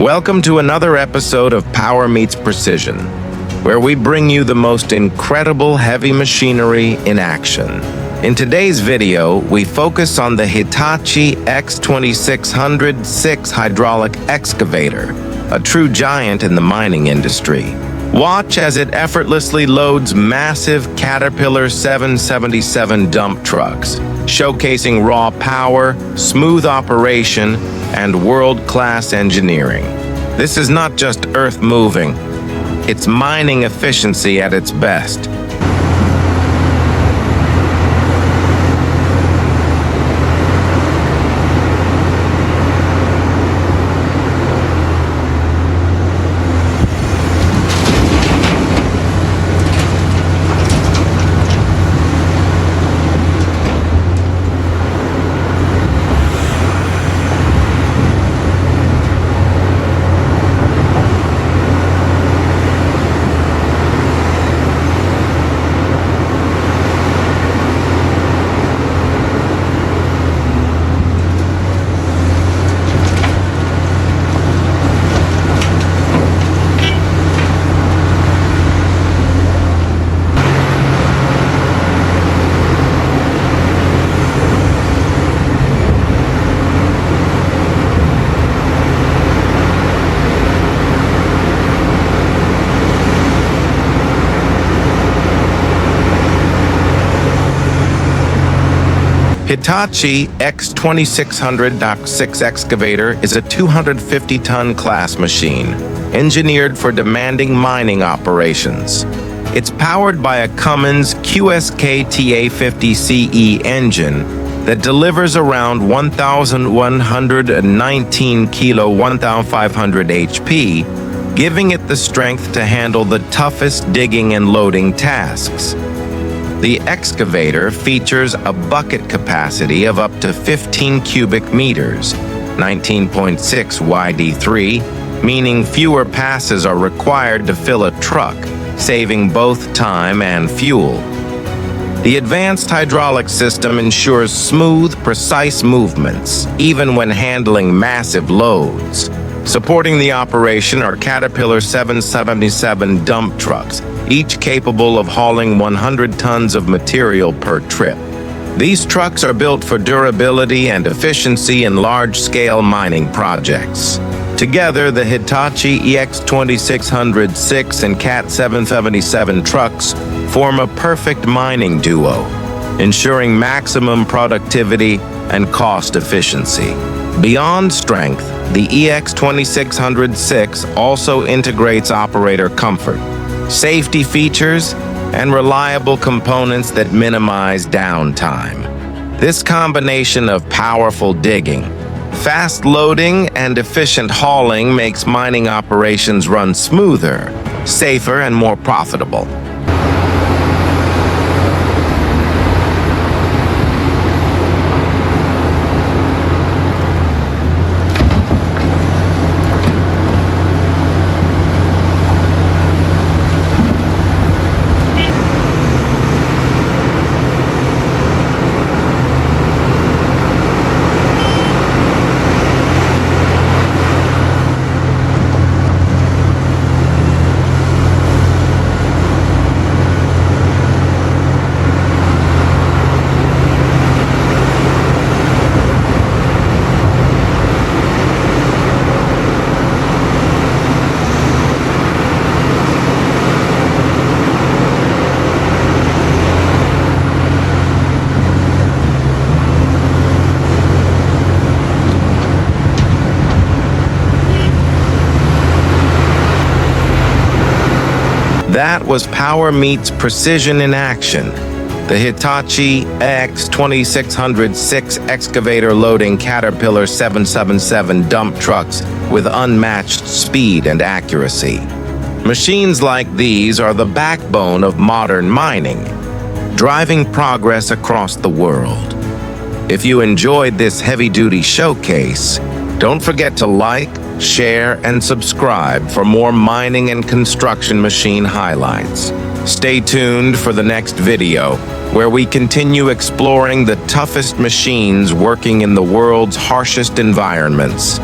Welcome to another episode of Power Meets Precision, where we bring you the most incredible heavy machinery in action. In today's video, we focus on the Hitachi X2600-6 hydraulic excavator, a true giant in the mining industry. Watch as it effortlessly loads massive Caterpillar 777 dump trucks, showcasing raw power, smooth operation, and world-class engineering. This is not just earth moving, it's mining efficiency at its best. Hitachi X2600-6 excavator is a 250-ton class machine, engineered for demanding mining operations. It's powered by a Cummins QSK TA50CE engine that delivers around 1,119 kilo 1,500 HP, giving it the strength to handle the toughest digging and loading tasks. The excavator features a bucket capacity of up to 15 cubic meters, 19.6 YD3, meaning fewer passes are required to fill a truck, saving both time and fuel. The advanced hydraulic system ensures smooth, precise movements, even when handling massive loads. Supporting the operation are Caterpillar 777 dump trucks, each capable of hauling 100 tons of material per trip. These trucks are built for durability and efficiency in large-scale mining projects. Together, the Hitachi EX2600-6 and CAT 777 trucks form a perfect mining duo, ensuring maximum productivity and cost efficiency. Beyond strength, the EX2600-6 also integrates operator comfort, safety features, and reliable components that minimize downtime. This combination of powerful digging, fast loading, and efficient hauling makes mining operations run smoother, safer, and more profitable. That was Power Meets Precision in action. The Hitachi X2600-6 excavator loading Caterpillar 777 dump trucks with unmatched speed and accuracy. Machines like these are the backbone of modern mining, driving progress across the world. If you enjoyed this heavy-duty showcase, don't forget to like, share, and subscribe for more mining and construction machine highlights. Stay tuned for the next video, where we continue exploring the toughest machines working in the world's harshest environments.